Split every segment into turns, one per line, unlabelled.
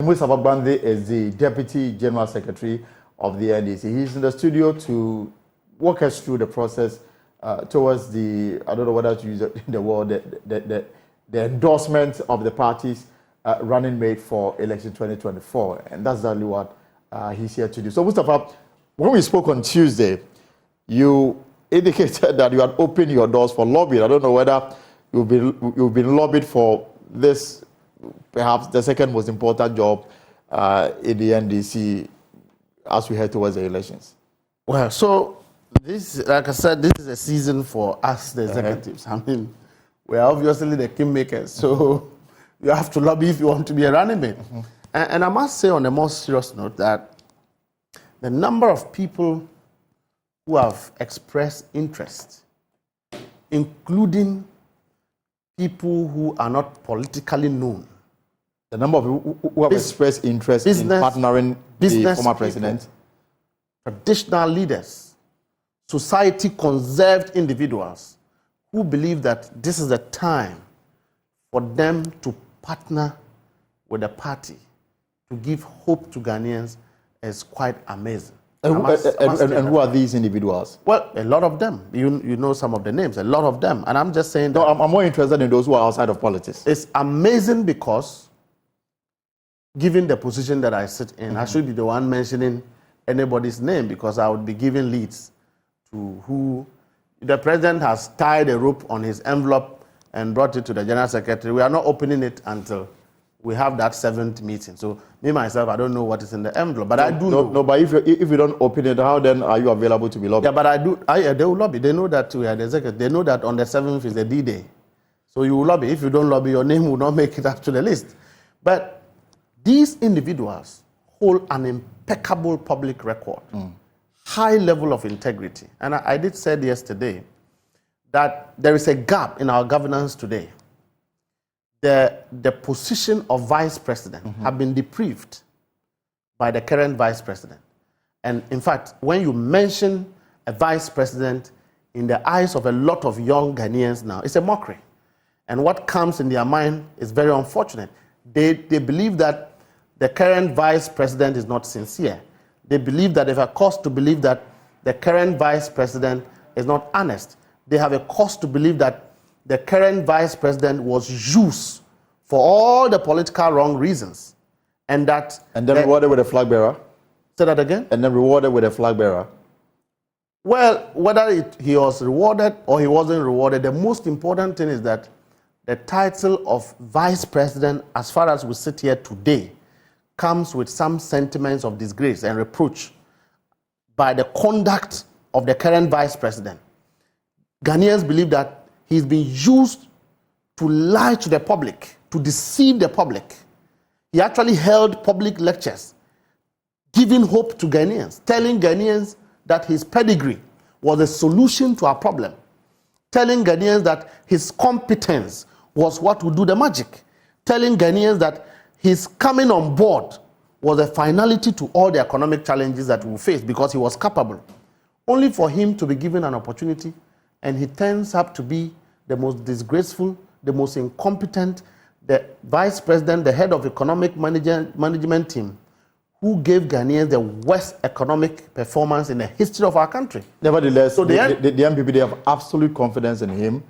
Mustafa Bande is the Deputy General Secretary of the NDC. He's in the studio to walk us through the process towards the, I don't know whether to use the word, the endorsement of the party's running mate for election 2024. And that's exactly what he's here to do. So, Mustafa, when we spoke on Tuesday, you indicated that you had opened your doors for lobbying. I don't know whether you've been lobbied for this, perhaps the second most important job in the NDC as we head towards the elections.
Well, so this, like I said, this is a season for us, the executives. I mean, we're obviously the kingmakers, so you have to lobby if you want to be a running mate. And I must say on a more serious note that the number of people who have expressed interest, including people who are not politically known.
The number of people who have expressed interest in partnering the former president.
Traditional leaders, society-conserved individuals who believe that this is the time for them to partner with the party to give hope to Ghanaians is quite amazing.
And who are these individuals?
Well, a lot of them. You know some of the names, a lot of them. And I'm just saying that...
No, I'm more interested in those who are outside of politics.
It's amazing because, given the position that I sit in, I should be the one mentioning anybody's name because I would be giving leads to who... The president has tied a rope on his envelope and brought it to the General Secretary. We are not opening it until we have that 7th meeting. So me, myself, I don't know what is in the envelope, but I do know.
No, but if you don't open it, how then are you available to be lobbied?
Yeah, but I do. They will lobby. They know that we are the executive. They know that on the 7th is the D-Day. So you will lobby. If you don't lobby, your name will not make it up to the list. But these individuals hold an impeccable public record, high level of integrity. And I did say yesterday that there is a gap in our governance today. The position of vice president have been deprived by the current vice president. And in fact, when you mention a vice president in the eyes of a lot of young Ghanaians now, it's a mockery. And what comes in their mind is very unfortunate. They believe that the current vice president is not sincere. They believe that they have a cause to believe that the current vice president is not honest. They have a cause to believe that the current vice president was used for all the political wrong reasons. And then
rewarded with a flag bearer?
Say that again?
And then rewarded with a flag bearer?
Well, whether he was rewarded or he wasn't rewarded, the most important thing is that the title of vice president, as far as we sit here today, comes with some sentiments of disgrace and reproach by the conduct of the current vice president. Ghanaians believe that he's been used to lie to the public, to deceive the public. He actually held public lectures, giving hope to Ghanaians, telling Ghanaians that his pedigree was a solution to our problem, telling Ghanaians that his competence was what would do the magic, telling Ghanaians that his coming on board was a finality to all the economic challenges that we face because he was capable. Only for him to be given an opportunity, and he turns up to be the most disgraceful, the most incompetent, the vice president, the head of economic management team, who gave Ghanaians the worst economic performance in the history of our country.
Nevertheless, so the MPP, they have absolute confidence in him.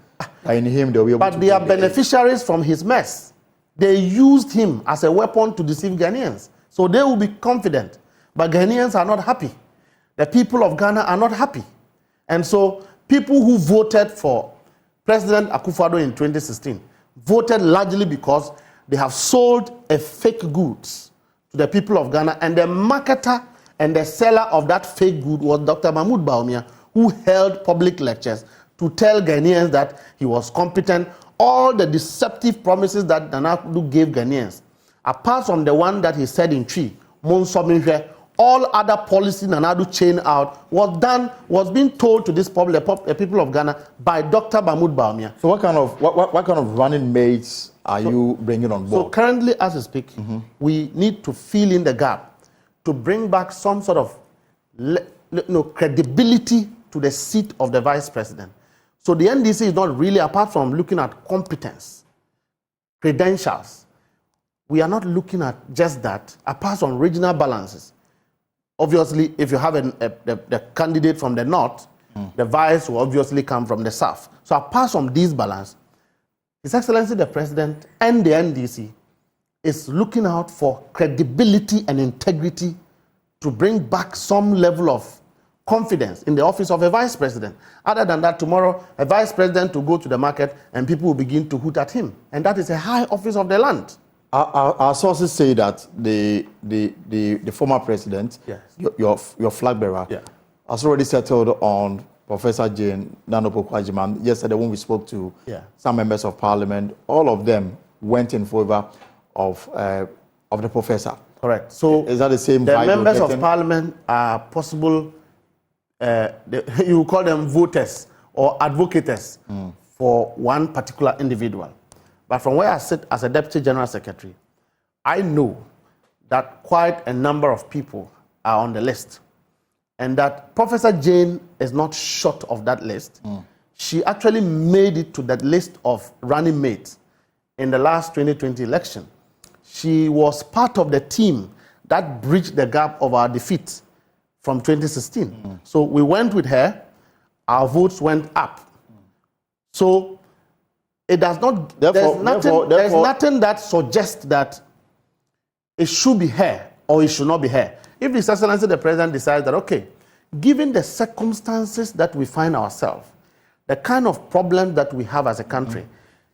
In him, they'll be able
but they are beneficiaries from his mess. They used him as a weapon to deceive Ghanaians. So they will be confident. But Ghanaians are not happy. The people of Ghana are not happy. And so people who voted for President Akufo-Addo in 2016 voted largely because they have sold a fake goods to the people of Ghana, and the marketer and the seller of that fake good was Dr. Mahmoud Bawumia, who held public lectures to tell Ghanaians that he was competent. All the deceptive promises that Nana Akufo-Addo gave Ghanaians, apart from the one that he said in Chi, Monsominhwe, all other policy Nana Akufo-Addo chained out was being told to this public, the people of Ghana, by Dr. Mahmoud Bawumia.
So what kind of running mates are you bringing on board?
So currently, as I speak, we need to fill in the gap to bring back some sort of credibility to the seat of the vice president. So the NDC is not really, apart from looking at competence, credentials, we are not looking at just that, apart from regional balances. Obviously, if you have the candidate from the north, the vice will obviously come from the south. So apart from these balance, His Excellency the President and the NDC is looking out for credibility and integrity to bring back some level of confidence in the office of a vice president. Other than that, tomorrow, a vice president will go to the market and people will begin to hoot at him. And that is a high office of the land.
Our sources say that the former president,
yes,
your flag bearer,
yeah,
has already settled on Professor Jane Opoku Agyemang. Yesterday, when we spoke to some members of parliament, all of them went in favor of the professor.
Correct. So
is that the same?
The members of parliament are possible. You call them voters or advocates for one particular individual. But from where I sit as a deputy general secretary, I know that quite a number of people are on the list, and that Professor Jane is not short of that list. She actually made it to that list of running mates in the last 2020 election. She was part of the team that bridged the gap of our defeat from 2016. So we went with her, our votes went up. So it does not, there's nothing that suggests that it should be her or it should not be her. If His Excellency the President decides that, okay, given the circumstances that we find ourselves, the kind of problem that we have as a country,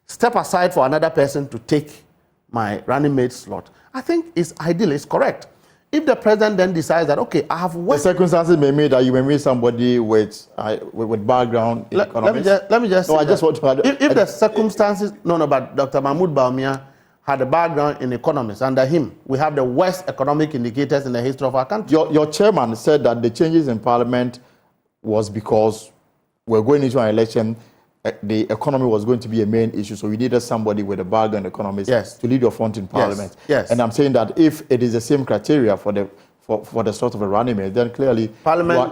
step aside for another person to take my running mate slot, I think it's ideal, it's correct. If the president then decides that, okay, I have worked...
The circumstances may mean that you may meet somebody with background in economics.
Let me just
no, I just want to...
If the circumstances... No, but Dr. Mahmoud Bawumia had a background in economics. Under him, we have the worst economic indicators in the history of our country.
Your chairman said that the changes in parliament was because we're going into an election, the economy was going to be a main issue, so we needed somebody with a background in economics to lead your front in parliament.
Yes.
And I'm saying that if it is the same criteria for the sort of a running mate, then clearly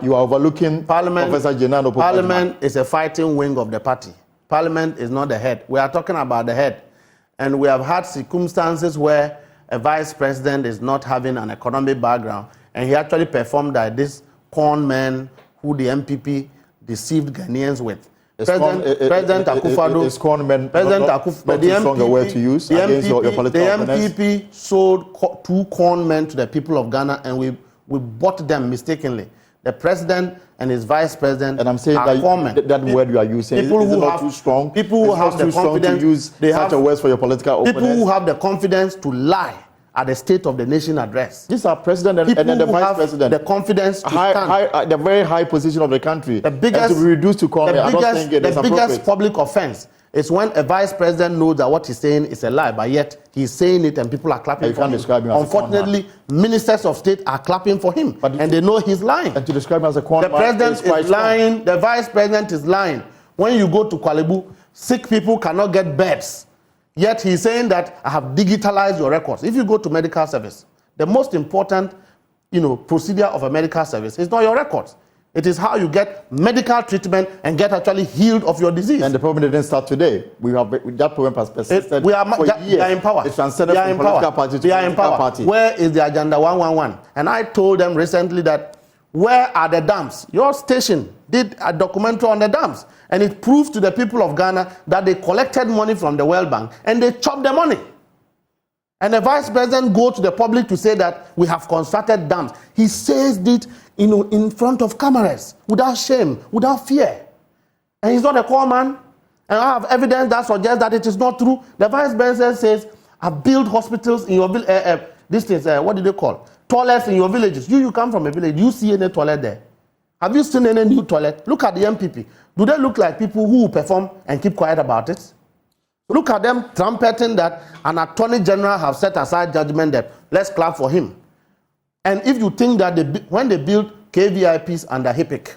you are overlooking Professor Jane Opoku Agyemang.
Parliament is a fighting wing of the party. Parliament is not the head. We are talking about the head. And we have had circumstances where a vice president is not having an economic background, and he actually performed like this con man who the MPP deceived Ghanaians with. President Akufo-Addo, the MPP sold 2 con men to the people of Ghana, and we bought them mistakenly. The president and his vice president,
and I'm saying that word you are using
people
is not too strong.
People who have the confidence
to use such a words for your political opponents.
People who have the confidence to lie at the State of the Nation address.
These are president and then the vice president.
The confidence to stand.
The very high position of the country.
The biggest,
and to be reduced to comment.
The biggest public offense is when a vice president knows that what he's saying is a lie, but yet he's saying it and people are clapping for him. Unfortunately, ministers of state are clapping for him, and they know he's lying.
And to describe him as a con man,
the president is lying. The vice president is lying. When you go to Kuala Lumpur, sick people cannot get beds. Yet he's saying that I have digitalized your records. If you go to medical service, the most important, procedure of a medical service is not your records. It is how you get medical treatment and get actually healed of your disease.
And the problem didn't start today. We have that problem has persisted for years.
They are in power.
It's transcended from political party to political party.
Where is the Agenda 111? And I told them recently that where are the dams? Your station did a documentary on the dams, and it proves to the people of Ghana that they collected money from the World Bank and they chopped the money. And the vice president goes to the public to say that we have constructed dams. He says it in front of cameras, without shame, without fear. And he's not a call man. And I have evidence that suggests that it is not true. The vice president says, I've built hospitals in your village. This is, what do they call? Toilets in your villages. You come from a village. Do you see any toilet there? Have you seen any new toilet? Look at the MPP. Do they look like people who perform and keep quiet about it? Look at them trumpeting that an attorney general have set aside judgment that let's clap for him. And if you think that when they built KVIPs under HIPIC,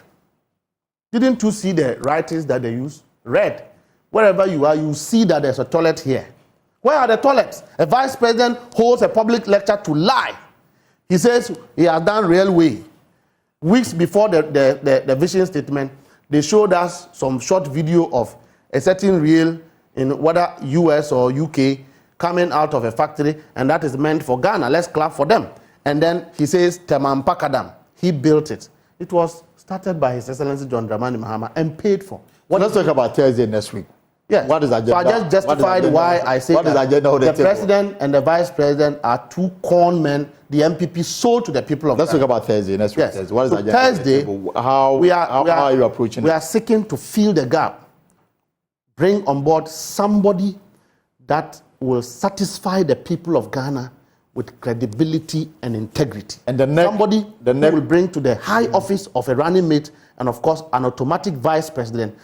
didn't you see the writings that they use? Red. Wherever you are, you see that there's a toilet here. Where are the toilets? A vice president holds a public lecture to lie. He says he has done railway. Weeks before the vision statement, they showed us some short video of a certain rail in whether US or UK coming out of a factory, and that is meant for Ghana. Let's clap for them. And then he says, Temampaka Dam. He built it. It was started by His Excellency John Dramani Mahama and paid for.
Let's talk about Thursday next week.
Yes.
What is agenda?
So I just justified why I say that the president and the vice president are two con men the MPP sold to the people of
Let's
Ghana.
talk about Thursday next week.
Yes.
Thursday. What is
so
agenda?
Thursday,
how are you approaching it?
We are seeking to fill the gap, bring on board somebody that will satisfy the people of Ghana with credibility and integrity.
And
somebody who will bring to the high office of a running mate and, of course, an automatic vice president,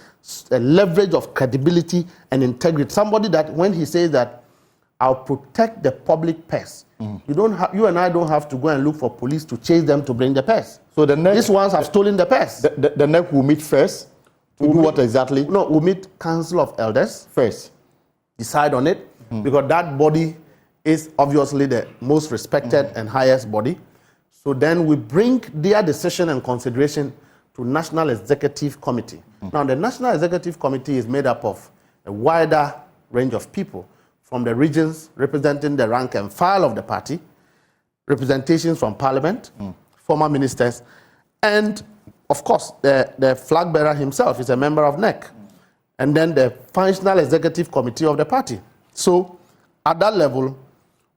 a leverage of credibility and integrity. Somebody that when he says that I'll protect the public purse, you and I don't have to go and look for police to chase them to bring the purse. So these ones have stolen the purse.
The NEC will meet first to do what exactly?
No, we'll meet Council of Elders
first.
Decide on it because that body is obviously the most respected and highest body. So then we bring their decision and consideration to National Executive Committee. Now, the National Executive Committee is made up of a wider range of people from the regions representing the rank and file of the party, representations from Parliament, former ministers, and, of course, the flag bearer himself is a member of NEC, and then the Functional Executive Committee of the party. So, at that level,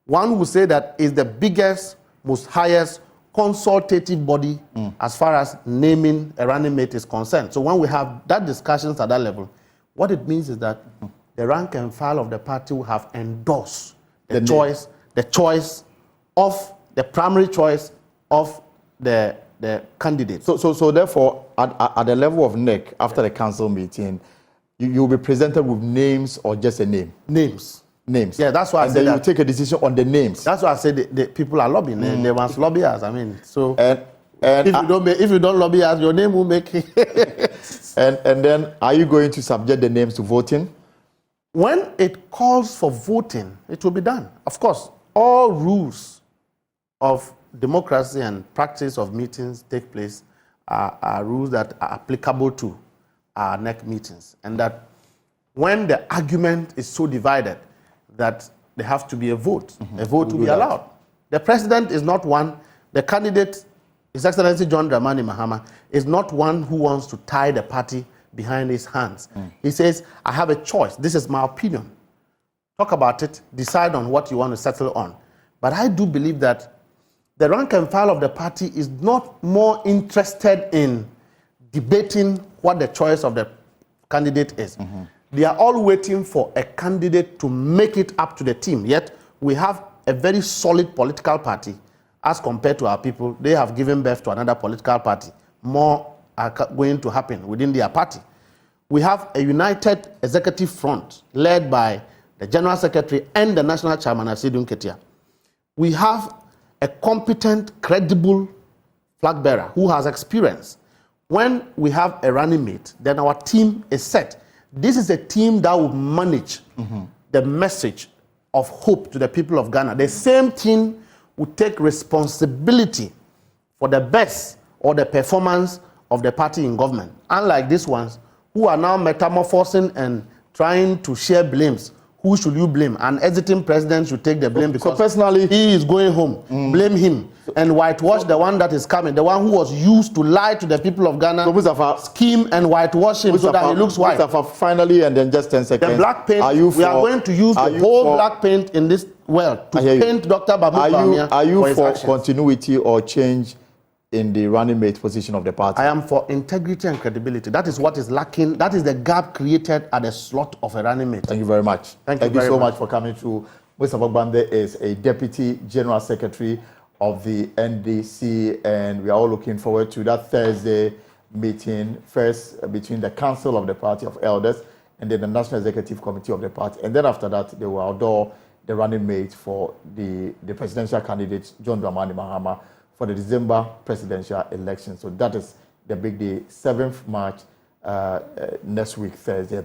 one would say that is the biggest, most highest consultative body as far as naming a running mate is concerned. So when we have that discussions at that level, what it means is that the rank and file of the party will have endorsed the choice of the primary choice of the candidate.
So therefore, at the level of NEC, after the council meeting, you'll be presented with names or just a name?
Names. Yeah, that's why I said
then you take a decision on the names.
That's why I said the people are lobbying. They want lobby us. I mean, so
and
if you don't lobby us, your name will make it.
and then are you going to subject the names to voting?
When it calls for voting, it will be done. Of course, all rules of democracy and practice of meetings take place are rules that are applicable to our NEC meetings, and that when the argument is so divided that there have to be a vote. A vote will be allowed. The president is not one. The candidate, His Excellency John Dramani Mahama, is not one who wants to tie the party behind his hands. He says, I have a choice. This is my opinion. Talk about it. Decide on what you want to settle on. But I do believe that the rank and file of the party is not more interested in debating what the choice of the candidate is. They are all waiting for a candidate to make it up to the team. Yet, we have a very solid political party as compared to our people. They have given birth to another political party. More are going to happen within their party. We have a united executive front led by the General Secretary and the National Chairman, Asidun Ketia. We have a competent, credible flag bearer who has experience. When we have a running mate, then our team is set. This is a team that will manage the message of hope to the people of Ghana. The same team will take responsibility for the best or the performance of the party in government. Unlike these ones who are now metamorphosing and trying to share blames. Who should you blame? An exiting president should take the blame because personally he is going home. Blame him and whitewash the one that is coming, the one who was used to lie to the people of Ghana, scheme and whitewash him so that he looks white.
Finally, and then just 10 seconds.
The black paint, we are going to use the whole black paint in this world to paint Dr. Babu Bawumia.
Are you for continuity or change in the running mate position of the party?
I am for integrity and credibility. That is what is lacking. That is the gap created at the slot of a running mate.
Thank you very much.
Thank you
so much for coming through. Mr. Bagbande is a Deputy General Secretary of the NDC, and we are all looking forward to that Thursday meeting, first between the Council of the Party of Elders and then the National Executive Committee of the party. And then after that, they will outdoor the running mate for the presidential candidate, John Dramani Mahama, for the December presidential election. So that is the big day, 7th March, next week, Thursday.